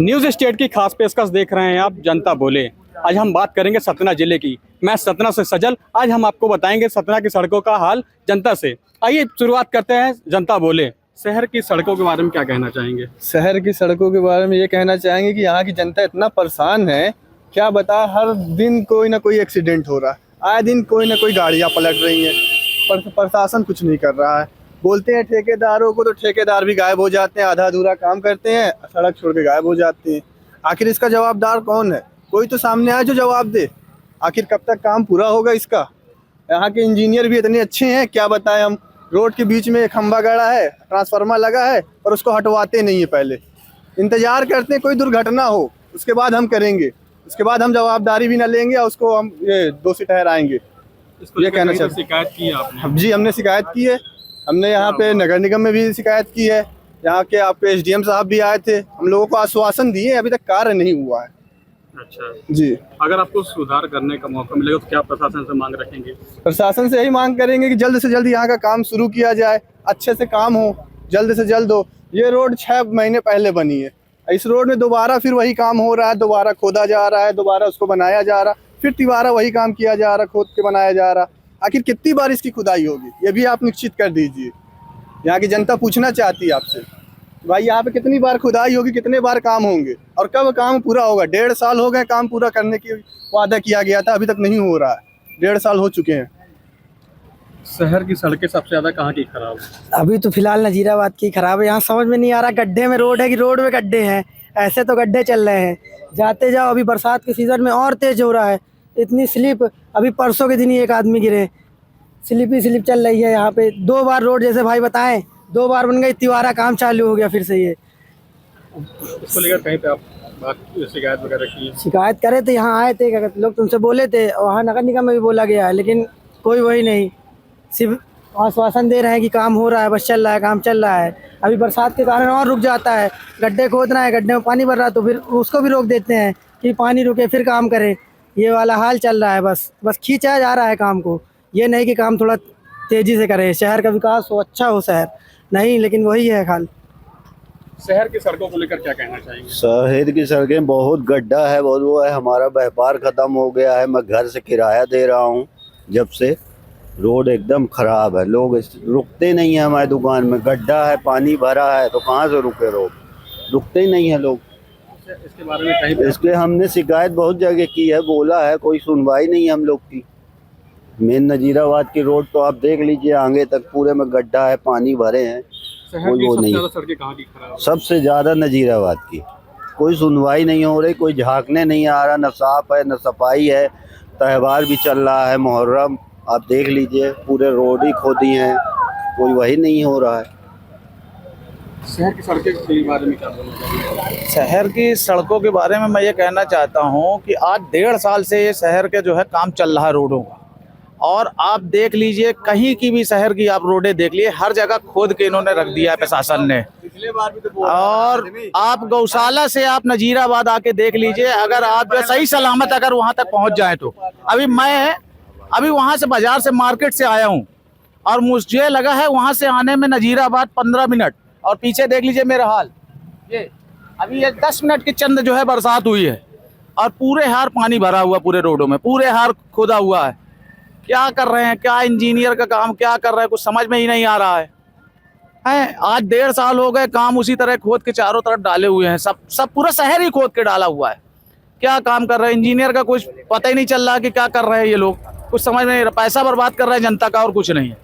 News state की खास पेशकश देख रहे हैं आप, जनता बोले। आज हम बात करेंगे सतना जिले की। मैं सतना से सजल। आज हम आपको बताएंगे सतना की सड़कों का हाल जनता से। आइए शुरुआत करते हैं जनता बोले। शहर की सड़कों के बारे में क्या कहना चाहेंगे? शहर की सड़कों के बारे में ये कहना चाहेंगे कि यहाँ की जनता इतना परेशान है, क्या बता। हर दिन कोई ना कोई एक्सीडेंट हो रहा है, आए दिन कोई ना कोई गाड़ियाँ पलट रही हैं, पर प्रशासन कुछ नहीं कर रहा है। बोलते हैं ठेकेदारों को, तो ठेकेदार भी गायब हो जाते हैं, आधा अधूरा काम करते हैं, सड़क छोड़ के गायब हो जाते हैं। आखिर इसका जवाबदार कौन है? कोई तो सामने आए जो जवाब दे। आखिर कब तक काम पूरा होगा इसका? यहाँ के इंजीनियर भी इतने अच्छे हैं, क्या बताएं हम। रोड के बीच में एक खंभा गड़ा है, ट्रांसफार्मर लगा है, और उसको हटवाते नहीं है। पहले इंतजार करते हैं कोई दुर्घटना हो, उसके बाद हम करेंगे। उसके बाद हम जवाबदारी भी ना लेंगे और उसको हम ये दोषी ठहराएंगे। ये कहना चाहते। शिकायत की है आपने? जी, हमने शिकायत की है। हमने यहाँ पे नगर निगम में भी शिकायत की है। यहाँ के आपके एसडीएम साहब भी आए थे, हम लोगों को आश्वासन दिए, अभी तक कार्य नहीं हुआ है। अच्छा जी, अगर आपको सुधार करने का मौका मिलेगा तो क्या प्रशासन से मांग रखेंगे? प्रशासन से यही मांग करेंगे कि जल्द से जल्द यहाँ का काम शुरू किया जाए, अच्छे से काम हो, जल्द से जल्द हो। ये रोड 6 महीने पहले बनी है, इस रोड में दोबारा फिर वही काम हो रहा है, दोबारा खोदा जा रहा है, दोबारा उसको बनाया जा रहा, फिर दोबारा वही काम किया जा रहा, खोद के बनाया जा रहा। आखिर कितनी बार इसकी खुदाई होगी, ये भी आप निश्चित कर दीजिए। यहाँ की जनता पूछना चाहती है आपसे, भाई यहाँ पे कितनी बार खुदाई होगी, कितने बार काम होंगे और कब काम पूरा होगा? 1.5 साल हो गए काम पूरा करने की वादा किया गया था, अभी तक नहीं हो रहा है। 1.5 साल हो चुके हैं। शहर की सड़कें सबसे ज्यादा कहाँ की खराब है? अभी तो फिलहाल नजीराबाद की खराब है। यहाँ समझ में नहीं आ रहा, गड्ढे में रोड है कि रोड में गड्ढे हैं। ऐसे तो गड्ढे चल रहे हैं, जाते जाओ। अभी बरसात के सीजन में और तेज हो रहा है, इतनी स्लिप। अभी परसों के दिन ही एक आदमी गिरे, स्लिप ही स्लिप चल रही है यहाँ पे। 2 बार रोड, जैसे भाई बताएं, 2 बार बन गई, तिवारा काम चालू हो गया फिर से। ये इसको लेकर कहीं पे आप बात शिकायत वगैरह की? शिकायत करे थे, यहाँ आए थे, क्या लोग तुमसे बोले थे, और वहाँ नगर निगम में भी बोला गया है, लेकिन कोई वही नहीं। सिर्फ आश्वासन दे रहे हैं कि काम हो रहा है, बस चल रहा है, काम चल रहा है। अभी बरसात के कारण और रुक जाता है। गड्ढे खोदना है, गड्ढे में पानी भर रहा है, तो फिर उसको भी रोक देते हैं कि पानी रुके फिर काम करें। ये वाला हाल चल रहा है। बस खींचा जा रहा है काम को, ये नहीं कि काम थोड़ा तेज़ी से करें, शहर का विकास हो, अच्छा हो शहर, नहीं। लेकिन वही है हाल। शहर की सड़कों को लेकर क्या कहना चाहेंगे? शहर की सड़कें बहुत गड्ढा है, बहुत वो है। हमारा व्यापार ख़त्म हो गया है, मैं घर से किराया दे रहा हूँ जब से। रोड एकदम ख़राब है, लोग रुकते नहीं हैं हमारी दुकान में। गड्ढा है, पानी भरा है, तो कहाँ से रुके लोग? रुकते ही नहीं हैं लोग। इसके बारे में कहीं इसके हमने शिकायत बहुत जगह की है, बोला है, कोई सुनवाई नहीं है हम लोग की। मेन नजीराबाद की रोड तो आप देख लीजिए, आगे तक पूरे में गड्ढा है, पानी भरे हैं। शहर की सबसे ज्यादा सड़कें कहाँ की खराब है? सबसे ज़्यादा नजीराबाद की। कोई सुनवाई नहीं हो रही, कोई झांकने नहीं आ रहा, न साफ है न सफाई है। त्यौहार भी चल रहा है, मुहर्रम, आप देख लीजिए, पूरे रोड ही खोदी हैं, कोई वही नहीं हो रहा है। शहर की सड़कें के बारे में क्या बोलना चाहिए? शहर की सड़कों के बारे में मैं ये कहना चाहता हूँ कि आज 1.5 साल से ये शहर के जो है काम चल रहा है रोडों का। और आप देख लीजिए, कहीं की भी शहर की आप रोडें देख लीजिए, हर जगह खोद के इन्होंने रख दिया है प्रशासन ने। और आप गौशाला से आप नजीराबाद आके देख लीजिए, अगर आप जो सही सलामत अगर वहाँ तक पहुँच जाए तो। अभी वहाँ से बाजार से मार्केट से आया हूँ और मुझे लगा है वहाँ से आने में नजीराबाद 15 मिनट, और पीछे देख लीजिए मेरा हाल। ये अभी ये 10 मिनट के चंद जो है बरसात हुई है और पूरे हार पानी भरा हुआ, पूरे रोडों में पूरे हार खोदा हुआ है। क्या कर रहे हैं, क्या इंजीनियर का काम क्या कर रहे हैं, कुछ समझ में ही नहीं आ रहा है। आज 1.5 साल हो गए, काम उसी तरह खोद के चारों तरफ डाले हुए हैं। सब पूरा शहर ही खोद के डाला हुआ है। क्या काम कर रहे हैं इंजीनियर का, कुछ पता ही नहीं चल रहा कि क्या कर रहे हैं ये लोग, कुछ समझ में नहीं। पैसा बर्बाद कर रहे हैं जनता का, और कुछ नहीं है।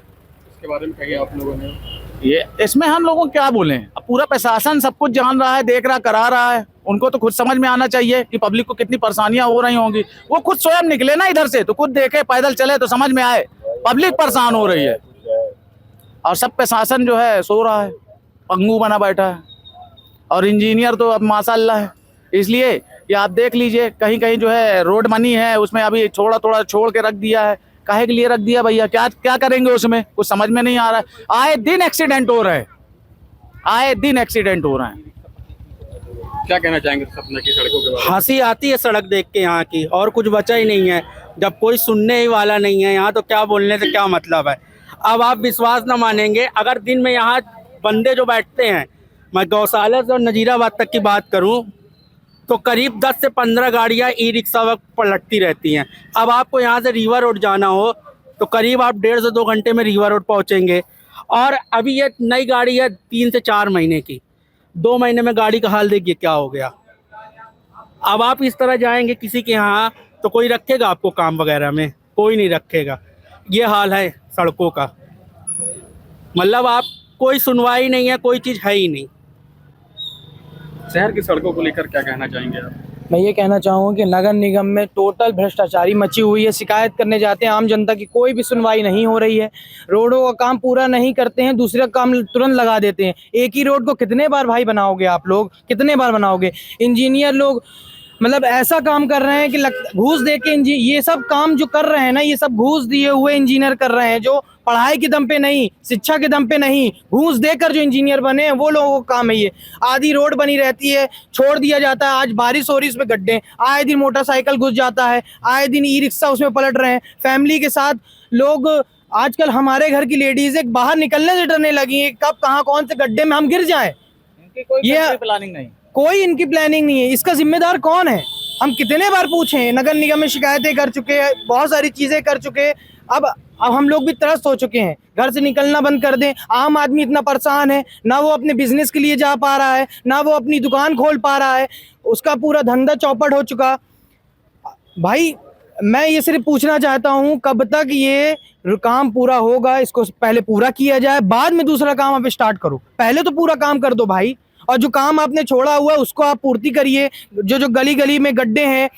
इसके बारे में कहिए आप लोगों ने। ये इसमें हम लोगों को क्या बोलें? अब पूरा प्रशासन सब कुछ जान रहा है, देख रहा, करा रहा है। उनको तो खुद समझ में आना चाहिए कि पब्लिक को कितनी परेशानियां हो रही होंगी। वो खुद स्वयं निकले ना इधर से, तो खुद देखे, पैदल चले तो समझ में आए। पब्लिक परेशान हो रही है और सब प्रशासन जो है सो रहा है, पंगू बना बैठा है। और इंजीनियर तो अब माशाल्लाह है। इसलिए कि आप देख लीजिए, कहीं कहीं जो है रोड बनी है, उसमें अभी थोड़ा थोड़ा छोड़ के रख दिया है। काहे के लिए रख दिया भैया? क्या करेंगे उसमें? कुछ समझ में नहीं आ रहा है। आए दिन एक्सीडेंट हो रहे हैं, आए दिन एक्सीडेंट हो रहे हैं। क्या कहना चाहेंगे सतना की सड़कों के बारे में? हंसी आती है सड़क देख के यहाँ की, और कुछ बचा ही नहीं है। जब कोई सुनने ही वाला नहीं है यहाँ, तो क्या बोलने से क्या मतलब है? अब आप विश्वास न मानेंगे, अगर दिन में यहाँ बंदे जो बैठते हैं, मैं गौशाला से और नजीराबाद तक की बात करूँ, तो करीब 10 से 15 गाड़ियाँ ई रिक्शा वक्त पलटती रहती हैं। अब आपको यहाँ से रीवा रोड जाना हो तो करीब आप 1.5 से 2 घंटे में रीवा रोड पहुँचेंगे। और अभी ये नई गाड़ी है 3 से 4 महीने की, 2 महीने में गाड़ी का हाल देखिए क्या हो गया। अब आप इस तरह जाएंगे किसी के यहाँ तो कोई रखेगा आपको काम वगैरह में? कोई नहीं रखेगा। ये हाल है सड़कों का, मतलब आप कोई सुनवाई नहीं है, कोई चीज़ है ही नहीं। शहर की सड़कों को लेकर क्या कहना चाहेंगे आप? मैं ये कहना चाहूँगा कि नगर निगम में टोटल भ्रष्टाचारी मची हुई है। शिकायत करने जाते हैं आम जनता की, कोई भी सुनवाई नहीं हो रही है। रोडों का काम पूरा नहीं करते हैं, दूसरा काम तुरंत लगा देते हैं। एक ही रोड को कितने बार भाई बनाओगे आप लोग, कितने बार बनाओगे? इंजीनियर लोग मतलब ऐसा काम कर रहे हैं कि घूस दे के ये सब काम जो कर रहे हैं ना, ये सब घूस दिए हुए इंजीनियर कर रहे हैं, जो पढ़ाई के दम पे नहीं, शिक्षा के दम पे नहीं, घूस देकर जो इंजीनियर बने हैं वो लोगों का काम है ये। आधी रोड बनी रहती है, छोड़ दिया जाता है, आज बारिश हो रही है उसमें गड्ढे, आए दिन मोटरसाइकिल घुस जाता है, आए दिन ई रिक्शा उसमें पलट रहे हैं। फैमिली के साथ लोग, आजकल हमारे घर की लेडीज एक बाहर निकलने से डरने लगी है, कब कहाँ कौन से गड्ढे में हम गिर जाएं। कोई प्लानिंग नहीं, कोई इनकी प्लानिंग नहीं है। इसका जिम्मेदार कौन है? हम कितने बार पूछे, नगर निगम में शिकायतें कर चुके हैं, बहुत सारी चीजें कर चुके हैं। अब हम लोग भी त्रस्त हो चुके हैं, घर से निकलना बंद कर दें। आम आदमी इतना परेशान है, ना वो अपने बिजनेस के लिए जा पा रहा है, ना वो अपनी दुकान खोल पा रहा है, उसका पूरा धंधा चौपट हो चुका। भाई मैं ये सिर्फ पूछना चाहता हूँ, कब तक ये काम पूरा होगा? इसको पहले पूरा किया जाए, बाद में दूसरा काम आप स्टार्ट करो। पहले तो पूरा काम कर दो भाई, और जो काम आपने छोड़ा हुआ है उसको आप पूर्ति करिए। जो गली गली में गड्ढे हैं,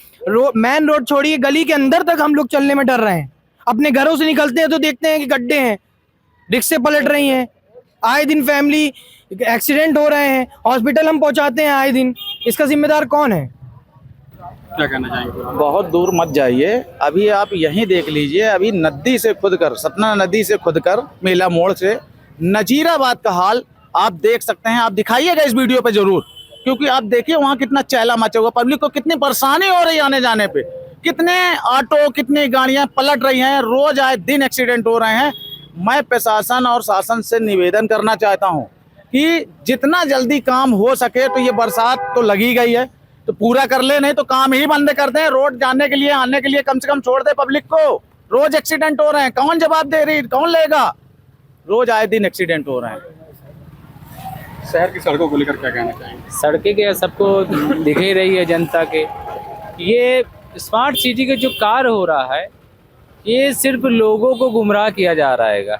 मेन रोड छोड़िए, गली के अंदर तक हम लोग चलने में डर रहे हैं। अपने घरों से निकलते हैं तो देखते हैं कि गड्ढे हैं, रिक्शे पलट रही हैं, आए दिन फैमिली एक्सीडेंट हो रहे हैं, हॉस्पिटल हम पहुंचाते हैं आए दिन। इसका जिम्मेदार कौन है? क्या कहना चाहेंगे? बहुत दूर मत जाइए, अभी आप यहीं देख लीजिए। अभी नदी से खुदकर, सतना नदी से खुदकर मेला मोड़ से नजीराबाद का हाल आप देख सकते हैं। आप दिखाइएगा इस वीडियो पे जरूर, क्योंकि आप देखिए वहाँ कितना चहला मचा हुआ, पब्लिक को कितनी परेशानी हो रही है आने जाने पे, कितने ऑटो, कितनी गाड़ियां पलट रही हैं, रोज आए दिन एक्सीडेंट हो रहे हैं। मैं प्रशासन और शासन से निवेदन करना चाहता हूं कि जितना जल्दी काम हो सके, तो ये बरसात तो लगी गई है तो पूरा कर ले, नहीं तो काम ही बंद कर दें। रोड जाने के लिए, आने के लिए कम से कम छोड़ दे पब्लिक को। रोज एक्सीडेंट हो रहे हैं, कौन जवाब दे रही, कौन लेगा? रोज आए दिन एक्सीडेंट हो रहे हैं। शहर की सड़कों को लेकर क्या कहना चाहेंगे? सड़कें के सबको दिख ही रही है जनता के। ये स्मार्ट सिटी का जो कार्य हो रहा है, ये सिर्फ लोगों को गुमराह किया जा रहा है।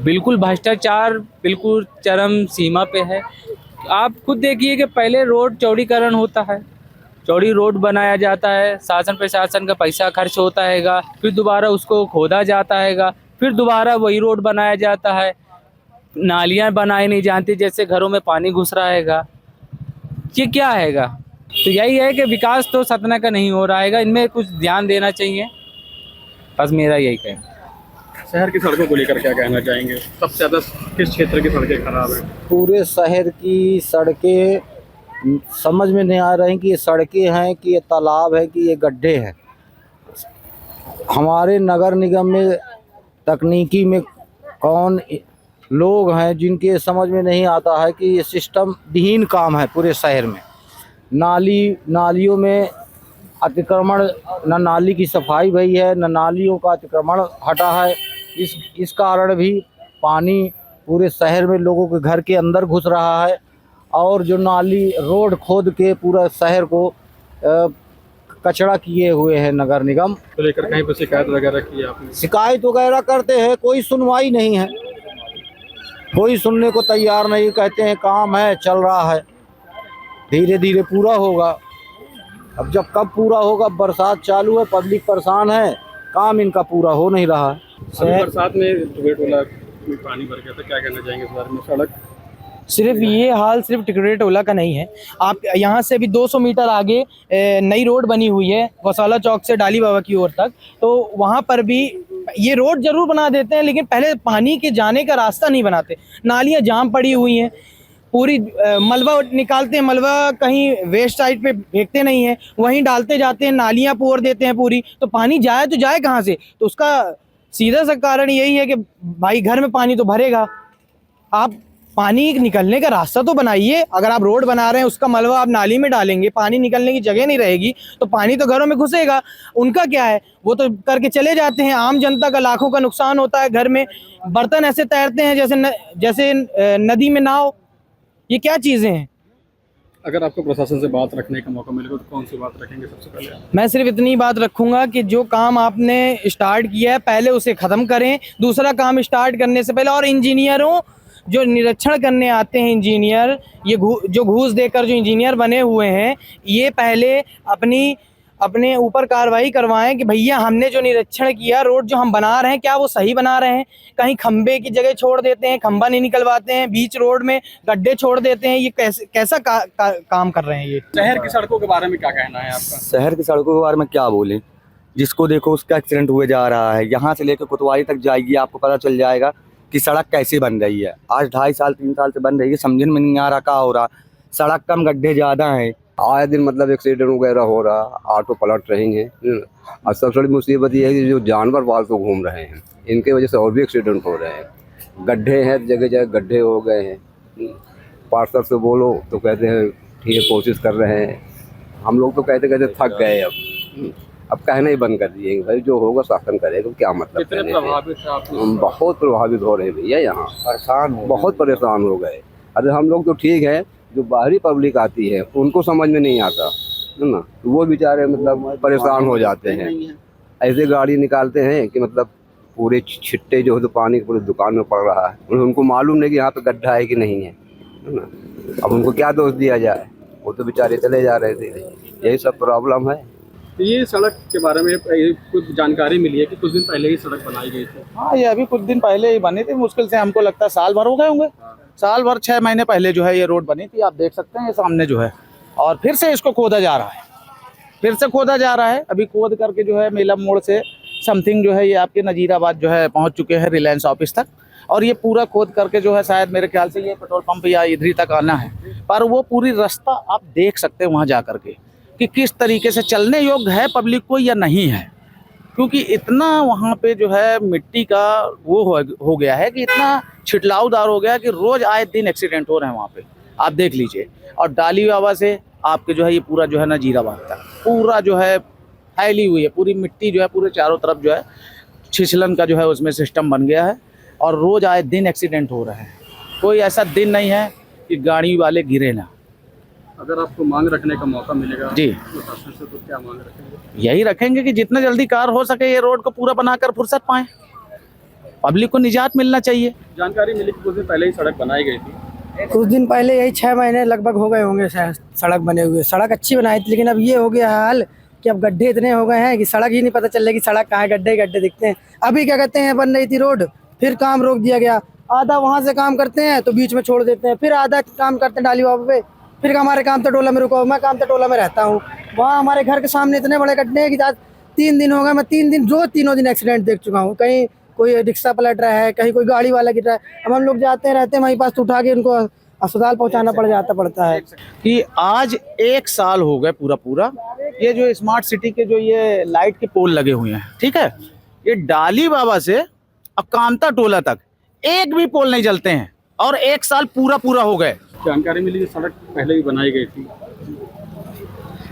बिल्कुल भ्रष्टाचार बिल्कुल चरम सीमा पे है। आप खुद देखिए कि पहले रोड चौड़ीकरण होता है, चौड़ी रोड बनाया जाता है, शासन प्रशासन का पैसा खर्च होता हैगा, फिर दोबारा उसको खोदा जाता हैगा, फिर दोबारा वही रोड बनाया जाता है। नालियाँ बनाई नहीं जानती, जैसे घरों में पानी घुस रहा हैगा। ये क्या हैगा? तो यही है कि विकास तो सतना का नहीं हो रहा हैगा, इनमें कुछ ध्यान देना चाहिए, बस मेरा यही कहना। शहर की सड़कों को लेकर क्या कहना चाहेंगे? सबसे ज़्यादा किस क्षेत्र की सड़कें खराब हैं? पूरे शहर की सड़कें समझ में नहीं आ रही कि ये सड़कें हैं कि ये तालाब है कि ये गड्ढे हैं। हमारे नगर निगम में तकनीकी में कौन लोग हैं जिनके समझ में नहीं आता है कि ये सिस्टम विहीन काम है पूरे शहर में। नालियों में अतिक्रमण, न नाली की सफाई भई है, न नालियों का अतिक्रमण हटा है। इस कारण भी पानी पूरे शहर में लोगों के घर के अंदर घुस रहा है। और जो नाली रोड खोद के पूरा शहर को कचरा किए हुए है नगर निगम। तो लेकर कहीं पर शिकायत वगैरह की आपने? शिकायत वगैरह करते हैं, कोई सुनवाई नहीं है, कोई सुनने को तैयार नहीं। कहते हैं काम है, चल रहा है, धीरे धीरे पूरा होगा। अब जब कब पूरा होगा? बरसात चालू है, पब्लिक परेशान है, काम इनका पूरा हो नहीं रहा है। बरसात में टोला में पानी भर गया था, क्या कहना चाहेंगे इस बारे में? सड़क सिर्फ ये हाल सिर्फ टिकरेट टोला का नहीं है। आप यहाँ से भी 200 मीटर आगे नई रोड बनी हुई है गौशाला चौक से डाली बाबा की ओर तक, तो वहाँ पर भी ये रोड जरूर बना देते हैं, लेकिन पहले पानी के जाने का रास्ता नहीं बनाते। नालियाँ जाम पड़ी हुई हैं, पूरी मलबा निकालते हैं, मलबा कहीं वेस्ट साइड पे फेंकते नहीं है, वहीं डालते जाते हैं, नालियाँ पोर देते हैं पूरी। तो पानी जाए तो जाए कहाँ से? तो उसका सीधा सा कारण यही है कि भाई घर में पानी तो भरेगा। आप पानी निकलने का रास्ता तो बनाइए। अगर आप रोड बना रहे हैं, उसका मलबा आप नाली में डालेंगे, पानी निकलने की जगह नहीं रहेगी तो पानी तो घरों में घुसेगा। उनका क्या है, वो तो करके चले जाते हैं। आम जनता का लाखों का नुकसान होता है। घर में बर्तन ऐसे तैरते हैं जैसे नदी में नाव। ये क्या चीज़ें हैं? अगर आपको प्रशासन से बात रखने का मौका मिलेगा तो कौन सी बात रखेंगे सबसे पहले आप? मैं सिर्फ इतनी बात रखूंगा कि जो काम आपने स्टार्ट किया है पहले उसे ख़त्म करें। दूसरा काम स्टार्ट करने से पहले, और इंजीनियरों जो निरीक्षण करने आते हैं, इंजीनियर ये जो घूस देकर जो इंजीनियर बने हुए हैं, ये पहले अपने ऊपर कार्रवाई करवाएं कि भैया हमने जो निरीक्षण किया, रोड जो हम बना रहे हैं क्या वो सही बना रहे हैं। कहीं खंबे की जगह छोड़ देते हैं, खंबा नहीं निकलवाते हैं, बीच रोड में गड्ढे छोड़ देते हैं। ये कैसा काम कर रहे हैं ये? शहर की सड़कों के बारे में क्या कहना है आपका? शहर की सड़कों के बारे में क्या बोलें, जिसको देखो उसका एक्सीडेंट हुए जा रहा है। यहाँ से लेकर कोतवाली तक जाएगी, आपको पता चल जाएगा कि सड़क कैसे बन रही है। आज 2.5 साल 3 साल से बन रही है, समझने में नहीं आ रहा क्या हो रहा। सड़क कम, गड्ढे ज़्यादा हैं। आए दिन मतलब एक्सीडेंट वगैरह हो रहा, ऑटो पलट रही हैं। और सबसे बड़ी मुसीबत ये है कि जो जानवर पालतू घूम रहे हैं, इनके वजह से और भी एक्सीडेंट हो रहे हैं। गड्ढे हैं, जगह जगह गड्ढे हो गए हैं। पार्षद से बोलो तो कहते हैं ठीक है कोशिश कर रहे हैं। हम लोग तो कहते कहते थक गए। अब कहना ही बंद कर दिए भाई जो होगा शासन करेगा, क्या मतलब। कितने प्रभावित है आप? हम बहुत प्रभावित हो रहे हैं भैया, यहाँ बहुत परेशान हो गए। अरे हम लोग तो ठीक है, जो बाहरी पब्लिक आती है उनको समझ में नहीं आता है ना, तो वो बेचारे मतलब परेशान हो जाते हैं। ऐसे गाड़ी निकालते हैं कि मतलब पूरे छिट्टे जो है तो पानी पूरी दुकान में पड़ रहा है। उनको मालूम नहीं कि यहाँ पे गड्ढा है कि नहीं है ना। अब उनको क्या दोष दिया जाए, वो तो बेचारे चले जा रहे थे। यही सब प्रॉब्लम है। ये सड़क के बारे में कुछ जानकारी मिली है कि कुछ दिन पहले ही सड़क बनाई गई थी। हाँ, ये अभी कुछ दिन पहले ही बनी थी। मुश्किल से हमको लगता है साल भर हो गए होंगे। साल भर 6 महीने पहले जो है ये रोड बनी थी। आप देख सकते हैं ये सामने जो है, और फिर से इसको खोदा जा रहा है। फिर से खोदा जा रहा है। अभी खोद करके जो है मेला मोड़ से समथिंग जो है ये आपके नजीराबाद जो है पहुंच चुके हैं रिलायंस ऑफिस तक। और ये पूरा खोद करके जो है शायद मेरे ख्याल से ये पेट्रोल पंप या इधर तक आना है। पर वो पूरी रास्ता आप देख सकते हैं वहाँ जा करके कि किस तरीके से चलने योग्य है पब्लिक को या नहीं है। क्योंकि इतना वहाँ पे जो है मिट्टी का वो हो गया है कि इतना छिटलावदार हो गया कि रोज आए दिन एक्सीडेंट हो रहे हैं वहाँ पे। आप देख लीजिए। और डाली बाबा से आपके जो है ये पूरा जो है नजीराबाद तक पूरा जो है फैली हुई है। पूरी मिट्टी जो है पूरे चारों तरफ जो है छिछलन का जो है उसमें सिस्टम बन गया है। और रोज आए दिन एक्सीडेंट हो रहे हैं। कोई ऐसा दिन नहीं है कि गाड़ी वाले गिरे ना। अगर आपको मांग रखने का मौका मिलेगा जी, प्रशासन से तो क्या मांग रखेंगे? यही रखेंगे कि जितना जल्दी कार हो सके ये रोड को पूरा बनाकर फुर्सत पाएं। पब्लिक को निजात मिलना चाहिए। जानकारी मिली कि कुछ दिन पहले ही सड़क बनाई गई थी। कुछ दिन पहले, यही 6 महीने लगभग हो गए होंगे शायद सड़क बने हुए। सड़क अच्छी बनाई थी, लेकिन अब ये हो गया हाल कि अब गड्ढे इतने हो गए हैं कि सड़क ही नहीं पता चल रहा कि सड़क कहाँ है। गड्ढे गड्ढे दिखते हैं। अभी क्या कहते हैं बन रही थी रोड, फिर काम रोक दिया गया। आधा वहाँ से काम करते हैं तो बीच में छोड़ देते हैं, फिर आधा काम करते हैं डाली बाबा पे, फिर हमारे काम तो टोला में रुका। मैं काम तो टोला में रहता हूँ। वहाँ हमारे घर के सामने इतने बड़े गड्ढे हैं कि आज 3 दिन हो गए। मैं 3 दिन रोज तीनों दिन एक्सीडेंट देख चुका हूँ। कहीं कोई रिक्शा पलट रहा है, कहीं कोई गाड़ी वाला गिर रहा है। अब हम लोग जाते रहते हैं वहीं पास, तो उठा के उनको अस्पताल पहुँचाना पड़ता है। कि आज 1 साल हो गए पूरा ये जो स्मार्ट सिटी के जो ये लाइट के पोल लगे हुए हैं, ठीक है, ये डाली बाबा से अब कामता टोला तक एक भी पोल नहीं जलते हैं। और 1 साल पूरा हो गए। जानकारी मिली कि सड़क पहले ही बनाई गई थी,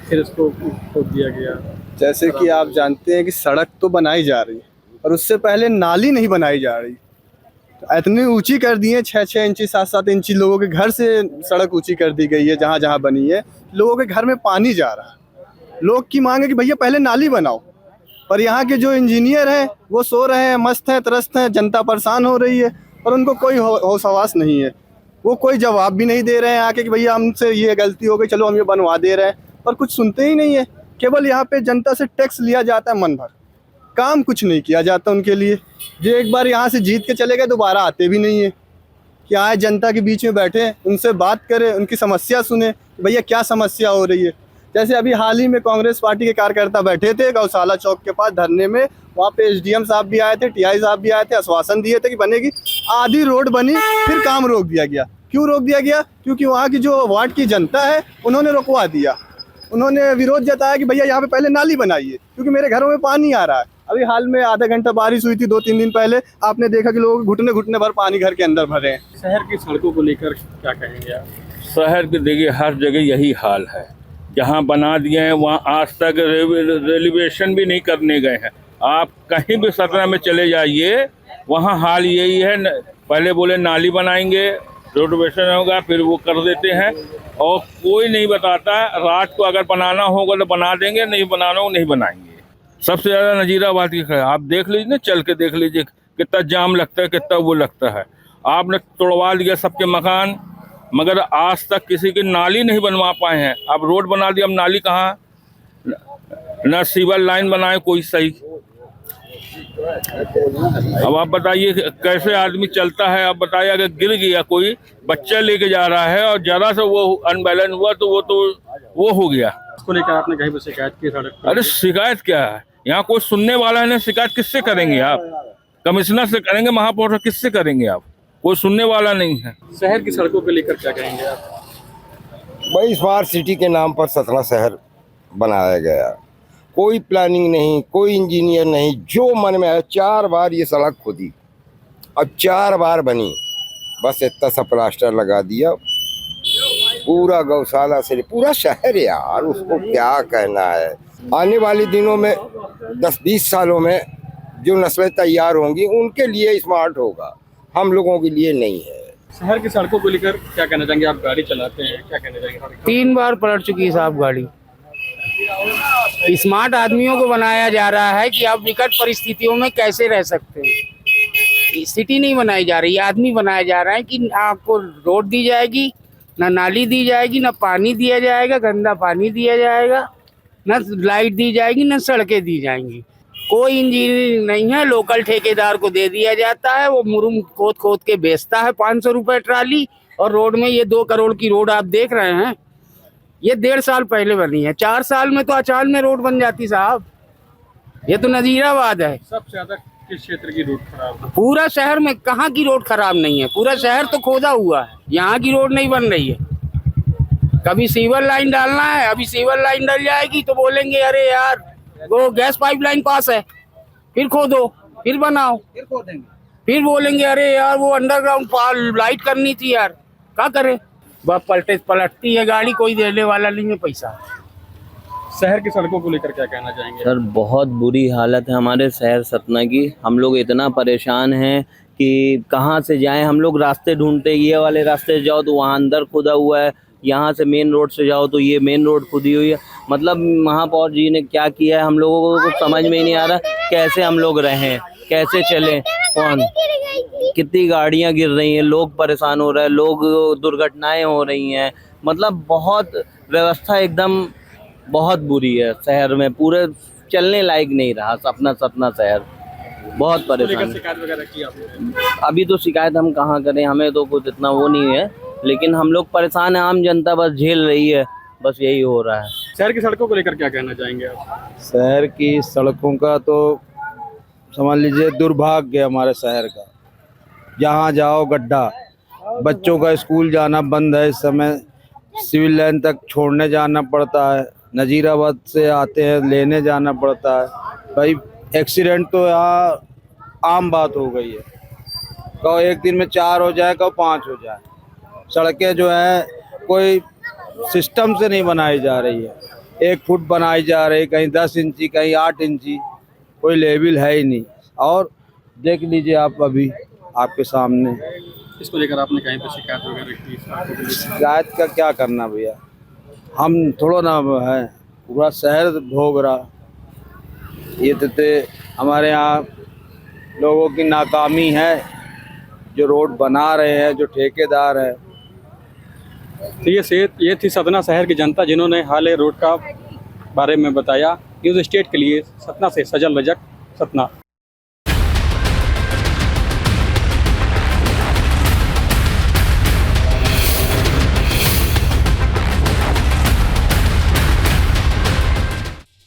फिर इसको खोद दिया गया। जैसे कि आप जानते हैं कि सड़क तो बनाई जा रही है, और उससे पहले नाली नहीं बनाई जा रही। तो इतनी ऊंची कर दी है, 6-6 इंची 7-7 इंची लोगों के घर से सड़क ऊंची कर दी गई है। जहाँ जहाँ बनी है लोगों के घर में पानी जा रहा है। लोग की मांग है कि भैया पहले नाली बनाओ, पर यहाँ के जो इंजीनियर हैं वो सो रहे हैं, मस्त हैं, त्रस्त हैं। जनता परेशान हो रही है और उनको कोई होश हवास नहीं है। वो कोई जवाब भी नहीं दे रहे हैं आके कि भैया हमसे ये गलती हो गई, चलो हम ये बनवा दे रहे हैं। पर कुछ सुनते ही नहीं है। केवल यहाँ पे जनता से टैक्स लिया जाता है मन भर, काम कुछ नहीं किया जाता उनके लिए। जो एक बार यहाँ से जीत के चले गए दोबारा आते भी नहीं है कि आए जनता के बीच में बैठे, उनसे बात करें, उनकी समस्या सुने, भैया क्या समस्या हो रही है। जैसे अभी हाल ही में कांग्रेस पार्टी के कार्यकर्ता बैठे थे गौशाला चौक के पास धरने में। वहाँ पे SDM साहब भी आए थे, TI साहब भी आए थे, आश्वासन दिए थे कि बनेगी। आधी रोड बनी, फिर काम रोक दिया गया। क्यों रोक दिया गया? क्योंकि वहाँ की जो वार्ड की जनता है उन्होंने रुकवा दिया। उन्होंने विरोध जताया कि भैया यहाँ पे पहले नाली बनाइए, क्योंकि मेरे घरों में पानी आ रहा है। अभी हाल में आधा घंटा बारिश हुई थी 2-3 दिन पहले, आपने देखा कि लोग घुटने घुटने भर पानी घर के अंदर भरे हैं। शहर की सड़कों को लेकर क्या कहेंगे आप? शहर के देखिए हर जगह यही हाल है, जहाँ बना दिए हैं वहाँ आज तक रेलिवेशन भी नहीं करने गए हैं। आप कहीं भी सतना में चले जाइए, वहाँ हाल यही है। पहले बोले नाली बनाएंगे, रोडवेशन होगा, फिर वो कर देते हैं और कोई नहीं बताता। रात को अगर बनाना होगा तो बना देंगे, नहीं बनाना होगा नहीं बनाएंगे। सबसे ज़्यादा नजीराबाद की है, आप देख लीजिए ना, चल के देख लीजिए कितना जाम लगता है, कितना वो लगता है। आपने तोड़वा दिया सबके मकान, मगर आज तक किसी की नाली नहीं बनवा पाए हैं। अब रोड बना दिया, अब नाली कहाँ, न सीवर लाइन बनाए कोई सही। अब आप बताइए कैसे आदमी चलता है। अब बताइए अगर गिर गया, कोई बच्चा लेके जा रहा है और ज़्यादा से वो अनबैलेंस हुआ तो वो हो गया। इसको लेकर आपने कहीं पर शिकायत की सड़क पर? अरे शिकायत क्या है, यहाँ कोई सुनने वाला है नहीं। शिकायत किससे करेंगे आप? कमिश्नर से करेंगे, महापौर से किससे करेंगे आप? कोई सुनने वाला नहीं है। शहर की सड़कों को लेकर क्या कहेंगे आप? भाई स्मार्ट सिटी के नाम पर सतना शहर बनाया गया, कोई प्लानिंग नहीं, कोई इंजीनियर नहीं, जो मन में आया। 4 बार ये सड़क खुदी, अब 4 बार बनी, बस इतना सा प्लास्टर लगा दिया। पूरा गौशाला से पूरा शहर यार, उसको क्या कहना है। आने वाले दिनों में 10-20 सालों में जो नस्लें तैयार होंगी उनके लिए स्मार्ट होगा, हम लोगों के लिए नहीं है। शहर की सड़कों को लेकर क्या कहना चाहेंगे? आप गाड़ी चलाते हैं, क्या कहना चाहेंगे? 3 बार पलट चुकी है साहब गाड़ी। स्मार्ट आदमियों को बनाया जा रहा है कि आप विकट परिस्थितियों में कैसे रह सकते हैं। सिटी नहीं बनाई जा रही, आदमी बनाया जा रहा है कि आपको रोड दी जाएगी, ना नाली दी जाएगी, ना पानी दिया जाएगा, गंदा पानी दिया जाएगा, ना लाइट दी जाएगी, ना सड़कें दी जाएंगी। कोई इंजीनियरिंग नहीं है, लोकल ठेकेदार को दे दिया जाता है, वो मुरुम खोद खोद के बेचता है 500 रुपए ट्राली। और रोड में ये 2 करोड़ की रोड आप देख रहे हैं, ये 1.5 साल पहले बनी है। 4 साल में तो अचाल में रोड बन जाती साहब। ये तो नजीराबाद है। सबसे ज्यादा किस क्षेत्र की रोड खराब है? पूरा शहर में कहाँ की रोड खराब नहीं है, पूरा शहर तो खोदा हुआ है, यहाँ की रोड नहीं बन रही है। कभी सीवर लाइन डालना है, अभी सीवर लाइन डल जाएगी तो बोलेंगे अरे यार वो गैस पाइपलाइन पास है, फिर खोदो, फिर बनाओ, फिर खोदेंगे, फिर बोलेंगे अरे यार वो अंडरग्राउंड लाइट करनी थी यार, क्या करें। बस पलटती है गाड़ी, कोई देने वाला नहीं है पैसा। शहर की सड़कों को लेकर क्या कहना चाहेंगे? सर बहुत बुरी हालत है हमारे शहर सतना की। हम लोग इतना परेशान हैं कि कहाँ से जाएं। हम लोग रास्ते ढूंढते, ये वाले रास्ते से जाओ तो वहाँ अंदर खुदा हुआ है, यहाँ से मेन रोड से जाओ तो ये मेन रोड खुदी हुई है। मतलब महापौर जी ने क्या किया है हम लोगों को कुछ समझ में ही नहीं आ रहा। कैसे हम लोग रहें, कैसे चलें, कौन, कितनी गाड़ियाँ गिर रही हैं, लोग परेशान हो रहे हैं, लोग दुर्घटनाएं हो रही हैं। मतलब बहुत व्यवस्था एकदम बहुत बुरी है शहर में, पूरे चलने लायक नहीं रहा अपना सतना शहर। बहुत परेशान। शिकायत वगैरह की आपने? अभी तो शिकायत हम कहाँ करें, हमें तो कुछ इतना वो नहीं है, लेकिन हम लोग परेशान हैं, आम जनता बस झेल रही है, बस यही हो रहा है। शहर की सड़कों को लेकर क्या कहना चाहेंगे आप? शहर की सड़कों का तो समझ लीजिए दुर्भाग्य हमारे शहर का। जहाँ जाओ गड्ढा, बच्चों का स्कूल जाना बंद है इस समय, सिविल लाइन तक छोड़ने जाना पड़ता है, नजीराबाद से आते हैं लेने जाना पड़ता है। भाई एक्सीडेंट तो यहाँ आम बात हो गई है, कहो एक दिन में 4 हो जाए, कहो 5 हो जाए। सड़कें जो हैं कोई सिस्टम से नहीं बनाई जा रही है, 1 फुट बनाई जा रही, कहीं 10 इंची, कहीं 8 इंची, कोई लेवल है ही नहीं। और देख लीजिए आप अभी आपके सामने। इसको लेकर आपने कहीं पर शिकायत वगैरह की? शिकायत का क्या करना भैया, हम थोड़ा ना है, पूरा शहर भोग रहा। ये तो हमारे यहाँ लोगों की नाकामी है, जो रोड बना रहे हैं, जो ठेकेदार है। तो ये थी सतना शहर की जनता जिन्होंने हाल रोड का बारे में बताया। न्यूज़ स्टेट के लिए सतना से सजल रजक, सतना।